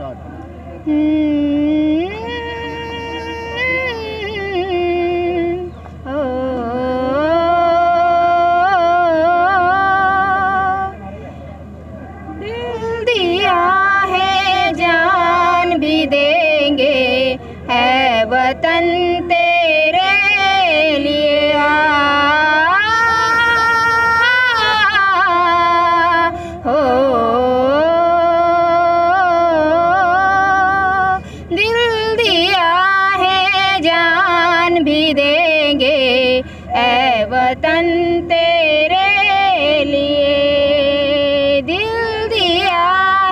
दिल दिया है जान भी देंगे, है वतन तेरे लिए हो। दिल दिया है जान भी देंगे, है वतन तेरे लिए। दिल दिया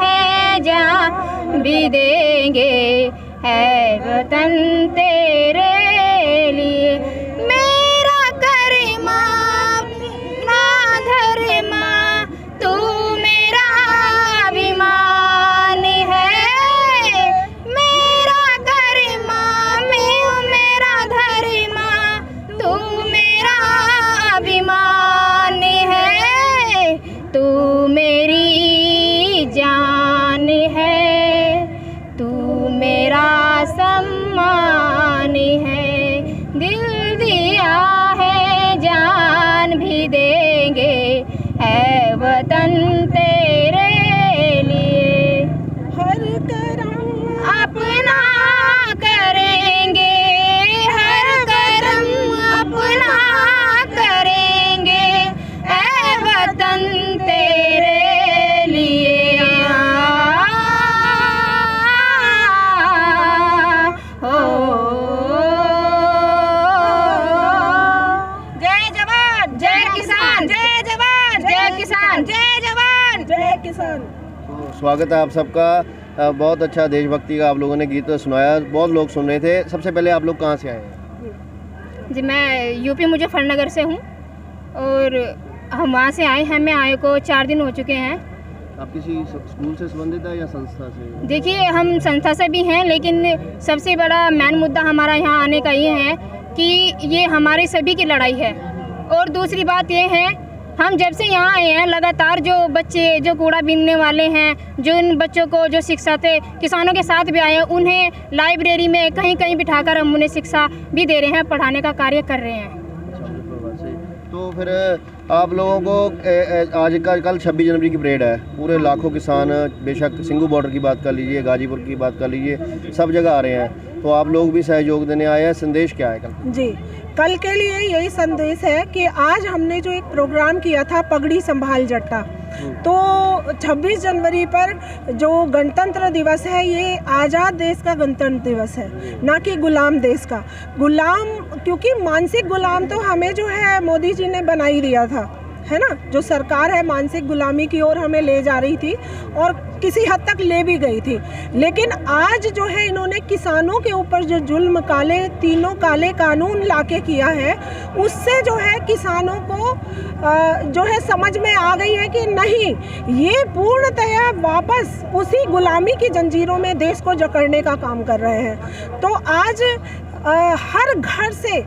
है जान भी देंगे, है वतन तेरे लिए। मेरा करीमा ना धर्मा, तू मेरा अभिमान है। मेरा करीमा मेरा धर्मा, तू मेरा अभिमान है। तू मेरी जान है, तू मेरा सम्मान है। दिल दिया है जान भी देंगे, है वतन तेरे लिए। हर करम अपना करेंगे, हर करम अपना करेंगे, है वतन तेरे लिए। जय जवान जय किसान, जय जवान जय किसान, जय जवान जय किसान। तो स्वागत है आप सबका। बहुत अच्छा देशभक्ति का आप लोगों ने गीत सुनाया, बहुत लोग सुन रहे थे। सबसे पहले आप लोग कहाँ से आए हैं? जी मैं यूपी मुजफ्फरनगर से हूँ और हम वहाँ से आए हैं। मैं आए को 4 दिन हो चुके हैं। आप किसी स्कूल से संबंधित है या संस्था से? देखिए हम संस्था से भी हैं, लेकिन सबसे बड़ा मेन मुद्दा हमारा यहाँ आने का ये है कि ये हमारे सभी की लड़ाई है। और दूसरी बात ये है, हम जब से यहाँ आए हैं लगातार जो बच्चे जो कूड़ा बीनने वाले हैं, जो इन बच्चों को जो शिक्षा थे, किसानों के साथ भी आए हैं, उन्हें लाइब्रेरी में कहीं कहीं बिठाकर हम उन्हें शिक्षा भी दे रहे हैं, पढ़ाने का कार्य कर रहे हैं। तो फिर आप लोगों को आज कल 26 जनवरी की परेड है, पूरे लाखों किसान, बेशक सिंघू बॉर्डर की बात कर लीजिए, गाजीपुर की बात कर लीजिए, सब जगह आ रहे हैं। तो आप लोग भी सहयोग देने आए हैं। संदेश क्या है कल? जी कल के लिए यही संदेश है कि आज हमने जो एक प्रोग्राम किया था पगड़ी संभाल जट्टा, तो 26 जनवरी पर जो गणतंत्र दिवस है ये आज़ाद देश का गणतंत्र दिवस है, ना कि गुलाम देश का। गुलाम क्योंकि मानसिक गुलाम तो हमें जो है मोदी जी ने बना ही दिया था, है ना। जो सरकार है मानसिक गुलामी की ओर हमें ले जा रही थी और किसी हद तक ले भी गई थी। लेकिन आज जो है इन्होंने किसानों के ऊपर जो जुल्म तीनों काले कानून लाके किया है, उससे जो है किसानों को जो है समझ में आ गई है कि नहीं, ये पूर्णतया वापस उसी गुलामी की जंजीरों में देश को जकड़ने का काम कर रहे हैं। तो आज हर घर से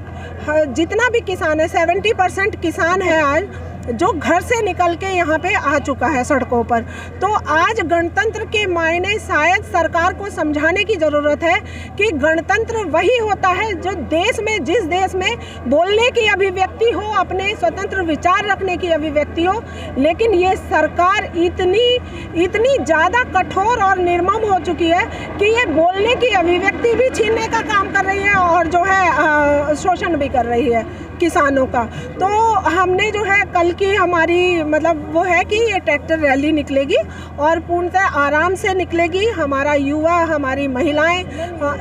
जितना भी किसान है, 70% किसान है आज जो घर से निकल के यहाँ पे आ चुका है सड़कों पर। तो आज गणतंत्र के मायने शायद सरकार को समझाने की ज़रूरत है कि गणतंत्र वही होता है जो देश में, जिस देश में बोलने की अभिव्यक्ति हो, अपने स्वतंत्र विचार रखने की अभिव्यक्ति हो। लेकिन ये सरकार इतनी ज़्यादा कठोर और निर्मम हो चुकी है कि ये बोलने की अभिव्यक्ति भी छीनने का काम कर रही है और जो है शोषण भी कर रही है किसानों का। तो हमने जो है कल की हमारी मतलब वो है कि ये ट्रैक्टर रैली निकलेगी और पूर्णतः आराम से निकलेगी। हमारा युवा, हमारी महिलाएं,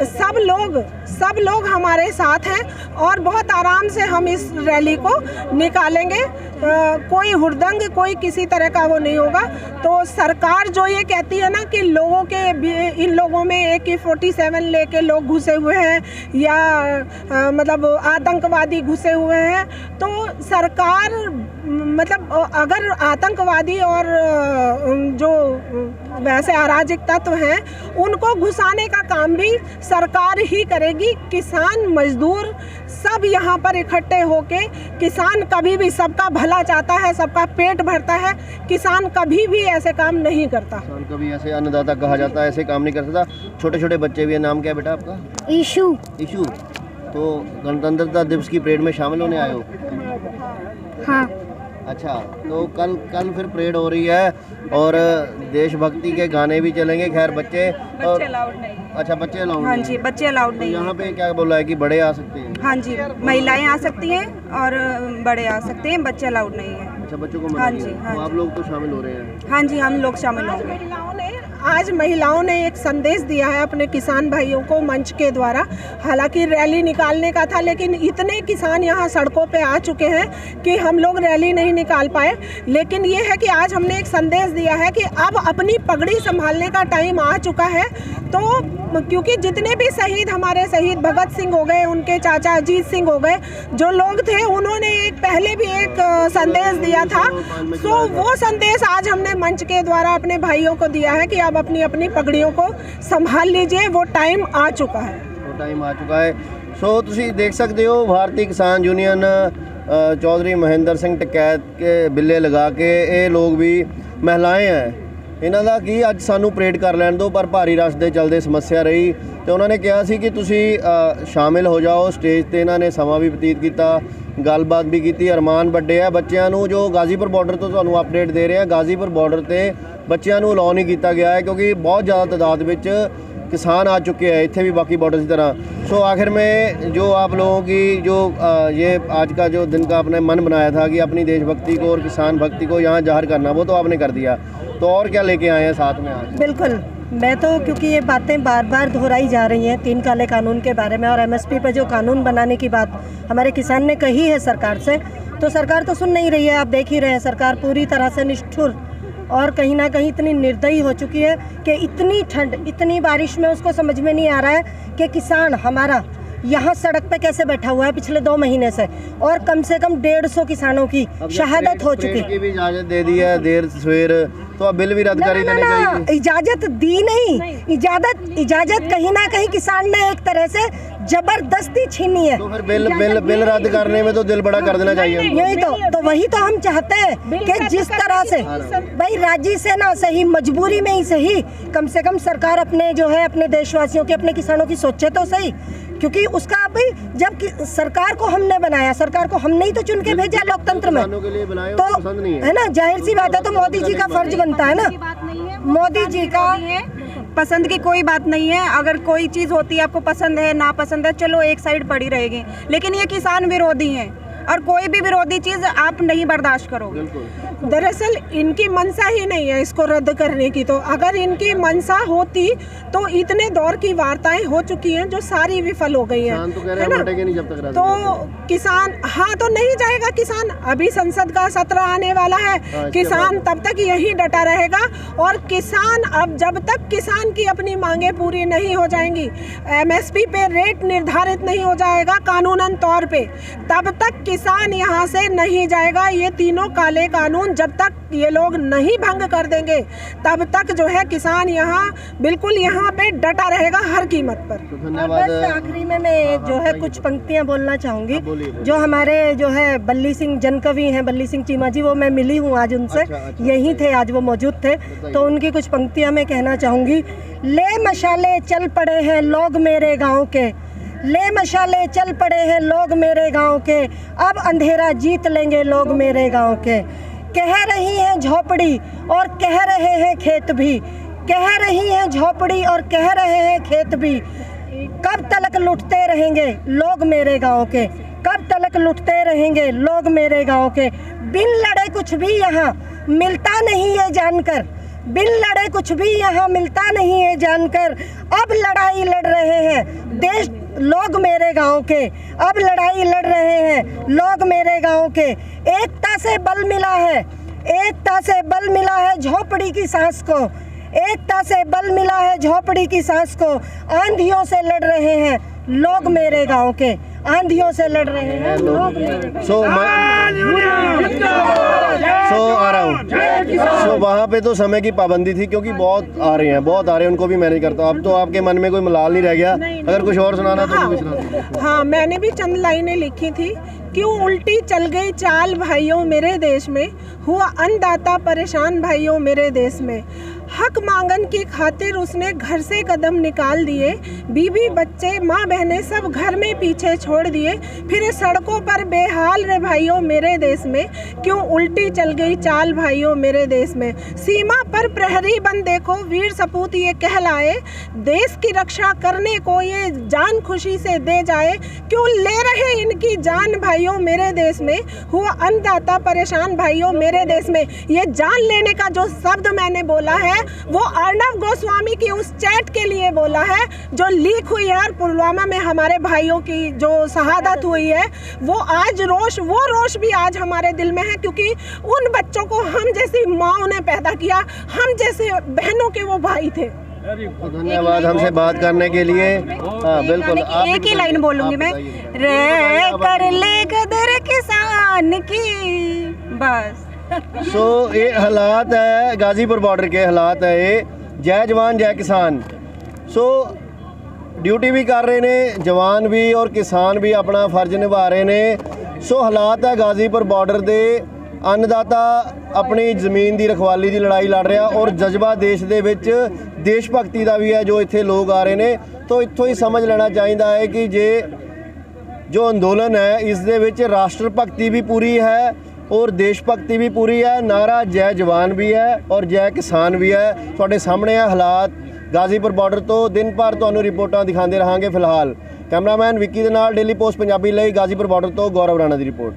सब लोग हमारे साथ हैं और बहुत आराम से हम इस रैली को निकालेंगे। कोई हुड़दंग, कोई किसी तरह का वो नहीं होगा। तो सरकार जो ये कहती है ना कि लोगों के इन लोगों में AK-47 लेके लोग घुसे हुए हैं या मतलब आतंकवादी घुसे हुए हैं, तो सरकार मतलब अगर आतंकवादी और जो वैसे अराजकता तो हैं उनको घुसाने का काम भी सरकार ही करेगी। किसान मजदूर सब यहाँ पर इकट्ठे होके, किसान कभी भी सबका भला चाहता है, सबका पेट भरता है, किसान कभी भी ऐसे काम नहीं करता। किसान कभी ऐसे अन्नदाता कहा जाता है, ऐसे काम नहीं कर सकता। छोटे छोटे बच्चे भी हैं। नाम क्या है बेटा आपका? ईशू। ईशू। तो गणतंत्रता दिवस की परेड में शामिल होने आए हो? हाँ। अच्छा, तो कल फिर परेड हो रही है और देशभक्ति के गाने भी चलेंगे। खैर बच्चे अलाउड नहीं। अच्छा, बच्चे अलाउड? हाँ जी, बच्चे अलाउड नहीं। यहाँ पे क्या बोला है कि बड़े आ सकते हैं? हाँ जी, महिलाएं आ सकती हैं और बड़े आ सकते हैं, बच्चे अलाउड नहीं है। अच्छा, बच्चों को मना हाँ किया। जी, हाँ तो आप जी। लोग तो शामिल हो रहे हैं? हाँ जी, हम लोग शामिल होंगे। आज महिलाओं ने एक संदेश दिया है अपने किसान भाइयों को मंच के द्वारा। हालांकि रैली निकालने का था, लेकिन इतने किसान यहाँ सड़कों पे आ चुके हैं कि हम लोग रैली नहीं निकाल पाए। लेकिन ये है कि आज हमने एक संदेश दिया है कि अब अपनी पगड़ी संभालने का टाइम आ चुका है। तो क्योंकि जितने भी शहीद, हमारे शहीद भगत सिंह हो गए, उनके चाचा अजीत सिंह हो गए, जो लोग थे उन्होंने पहले भी एक संदेश दिया था। तो वो संदेश आज हमने मंच के द्वारा अपने भाइयों को दिया है कि अब अपनी अपनी पगड़ियों को संभाल लीजिए, वो टाइम आ चुका है। वो टाइम आ चुका है। सो तुसी देख सकते हो भारतीय किसान यूनियन चौधरी महेंद्र सिंह टकैत के बिल्ले लगा के ये लोग भी महिलाएं हैं। ਇਹਨਾਂ ਦਾ ਕੀ ਅੱਜ ਸਾਨੂੰ ਪਰੇਡ ਕਰ ਲੈਣ ਦਿਓ, ਪਰ ਭਾਰੀ ਰਸ਼ ਦੇ ਚਲਦੇ ਸਮੱਸਿਆ ਰਹੀ ਤੇ ਉਹਨਾਂ ਨੇ ਕਿਹਾ ਸੀ ਕਿ ਤੁਸੀਂ ਸ਼ਾਮਿਲ ਹੋ ਜਾਓ ਸਟੇਜ ਤੇ। ਇਹਨਾਂ ਨੇ ਸਮਾਂ ਵੀ ਬਤੀਤ ਕੀਤਾ, ਗੱਲਬਾਤ ਵੀ ਕੀਤੀ। ਅਰਮਾਨ ਵੱਡੇ ਆ ਬੱਚਿਆਂ ਨੂੰ, ਜੋ ਗਾਜ਼ੀਪੁਰ ਬਾਰਡਰ ਤੋਂ ਤੁਹਾਨੂੰ ਅਪਡੇਟ ਦੇ ਰਹੇ ਆ। ਗਾਜ਼ੀਪੁਰ ਬਾਰਡਰ ਤੇ ਬੱਚਿਆਂ ਨੂੰ ਅਲਾਉ ਨਹੀਂ ਕੀਤਾ ਗਿਆ ਹੈ क्योंकि बहुत ज़्यादा तादाद ਵਿੱਚ किसान आ चुके हैं, इतने भी बाकी बॉर्डर की तरह। सो आखिर में जो आप लोगों की जो ये आज का जो दिन का आपने मन बनाया था कि अपनी देशभक्ति को और किसान भक्ति को यहाँ जाहिर करना, वो तो आपने कर दिया। तो और क्या लेके आए हैं साथ में आज? बिल्कुल, मैं तो क्योंकि ये बातें बार बार दोहराई जा रही हैं 3 काले कानून के बारे में और एमएसपी पर जो कानून बनाने की बात हमारे किसान ने कही है सरकार से, तो सरकार तो सुन नहीं रही है। आप देख ही रहे हैं, सरकार पूरी तरह से निष्ठुर और कहीं ना कहीं इतनी निर्दयी हो चुकी है कि इतनी ठंड, इतनी बारिश में उसको समझ में नहीं आ रहा है कि किसान हमारा यहाँ सड़क पे कैसे बैठा हुआ है पिछले 2 महीने से, और कम से कम 150 किसानों की शहादत हो चुकी की भी इजाजत दे दी है देर सवेर, तो अब बिल भी रद्द कर देनी चाहिए। इजाजत दी नहीं, इजाजत कहीं ना कहीं किसान ने एक तरह से जबरदस्ती छीनी है। तो फिर बिल रद्द करने में तो दिल बड़ा कर देना चाहिए। यही तो वही तो हम चाहते हैं कि जिस तरह से भाई राजी से ना सही, मजबूरी में ही सही, कम से कम सरकार अपने जो है अपने देशवासियों के, अपने किसानों की सोचे तो सही। क्योंकि उसका भाई जब सरकार को हमने बनाया, सरकार को हमने ही तो चुन के भेजा लोकतंत्र में, तो है ना, जाहिर सी बात है। तो मोदी जी का फर्ज बनता है ना, मोदी जी का पसंद की कोई बात नहीं है। अगर कोई चीज़ होती है आपको पसंद है ना पसंद है, चलो एक साइड पड़ी रहेगी, लेकिन ये किसान विरोधी हैं और कोई भी विरोधी चीज़ आप नहीं बर्दाश्त करोगे। दरअसल इनकी मंशा ही नहीं है इसको रद्द करने की। तो अगर इनकी मंशा होती तो इतने दौर की वार्ताएं हो चुकी हैं जो सारी विफल हो गई हैं, है ना। तो किसान, हाँ, तो नहीं जाएगा किसान। अभी संसद का सत्र आने वाला है, किसान तब तक यही डटा रहेगा। और किसान, अब जब तक किसान की अपनी मांगे पूरी नहीं हो जाएंगी, एमएसपी पे रेट निर्धारित नहीं हो जाएगा कानूनन तौर पे, तब तक किसान यहाँ से नहीं जाएगा। ये तीनों काले कानून जब तक ये लोग नहीं भंग कर देंगे, तब तक जो है किसान यहाँ बिल्कुल यहाँ पे डटा रहेगा हर कीमत पर। तो धन्यवाद। बस आखिरी में मैं जो है कुछ पंक्तियाँ बोलना चाहूँगी। जो हमारे जो है बल्ली सिंह जनकवि हैं, बल्ली सिंह चीमा जी, वो मैं मिली हूँ आज उनसे। अच्छा। यहीं थे आज, वो मौजूद थे, तो उनकी कुछ पंक्तियाँ मैं कहना चाहूँगी। ले मशाले चल पड़े हैं लोग मेरे गाँव के, ले मशाले चल पड़े हैं लोग मेरे गांव के, अब अंधेरा जीत लेंगे लोग मेरे गांव के। कह रही हैं झोपड़ी और कह रहे हैं खेत भी, कह रही हैं झोपड़ी और कह रहे हैं खेत भी, कब तलक लुटते रहेंगे लोग मेरे गांव के, कब तलक लुटते रहेंगे लोग मेरे गांव के। बिन लड़े कुछ भी यहाँ मिलता नहीं है जानकर, बिन लड़े कुछ भी यहाँ मिलता नहीं है जानकर, अब लड़ाई लड़ रहे हैं देश लोग मेरे गांव के, अब लड़ाई लड़ रहे हैं लोग मेरे गांव के। एकता से बल मिला है, एकता से बल मिला है झोपड़ी की सांस को, एकता से बल मिला है झोपड़ी की सांस को, आंधियों से लड़ रहे हैं लोग मेरे गांव के, आंधियों से लड़ रहे हैं लोग मेरे गाँव। सो आ रहा हूँ। सो वहाँ पे तो समय की पाबंदी थी क्योंकि बहुत आ रहे हैं, उनको भी मैनेज करता हूँ। अब तो आपके मन में कोई मलाल नहीं रह गया, अगर कुछ और सुनाना तो भी सुना दो। हाँ, मैंने भी चंद लाइनें लिखी थी। क्यों उल्टी चल गई चाल भाइयों मेरे देश में, हुआ अन्नदाता परेशान भाइयों मेरे देश में। हक मांगन की खातिर उसने घर से कदम निकाल दिए, बीवी बच्चे माँ बहनें सब घर में पीछे छोड़ दिए। फिर सड़कों पर बेहाल रे भाइयों मेरे देश में, क्यों उल्टी चल गई चाल भाइयों मेरे देश में। सीमा पर प्रहरी बन देखो वीर सपूत ये कहलाए, देश की रक्षा करने को ये जान खुशी से दे जाए। क्यों ले रहे इनकी जान भाइयों मेरे देश में, हुआ अन्नदाता परेशान भाइयों मेरे देश में। ये जान लेने का जो शब्द मैंने बोला है वो अर्णव गोस्वामी की उस चैट के लिए बोला है जो लीक हुई है, और पुलवामा में हमारे भाइयों की जो शहादत हुई है वो आज वो रोष भी आज हमारे दिल में है, क्योंकि उन बच्चों को हम जैसी माँओं ने पैदा किया, हम जैसे बहनों के वो भाई थे। धन्यवाद हमसे बात करने के लिए। हाँ बिल्कुल, एक ही लाइन बोलूंगी मैं, रे कर ले कदर किसान की, बस। सो ये हालात है गाजीपुर बॉर्डर के हालात है ये। जय जवान जय किसान। सो ड्यूटी भी कर रहे ने जवान भी और किसान भी अपना फर्ज निभा रहे ने। सो हालात है गाजीपुर बॉर्डर दे, अन्नदाता अपनी ਜ਼ਮੀਨ ਦੀ रखवाली ਦੀ लड़ाई लड़ रहा और जज्बा देश ਦੇ ਵਿੱਚ देश भगती ਦਾ भी है जो ਇੱਥੇ लोग आ रहे ने। तो इत्थों ही समझ लेना चाहिए है कि जे जो अंदोलन है इस दे ਵਿੱਚ राष्ट्र भगती भी पूरी है और देश भगती भी पूरी है। नारा जय जवान भी है और जय किसान भी है। ਤੁਹਾਡੇ सामने है हालात गाजीपुर बॉर्डर तो दिन भर ਤੁਹਾਨੂੰ ਰਿਪੋਰਟਾਂ ਦਿਖਾਉਂਦੇ ਰਹਾਂਗੇ। ਫਿਲਹਾਲ ਕੈਮਰਾਮੈਨ ਵਿੱਕੀ ਦੇ ਨਾਲ ਡੇਲੀ ਪੋਸਟ ਪੰਜਾਬੀ ਲਈ गाजीपुर बॉर्डर तो गौरव राणा ਦੀ ਰਿਪੋर्ट।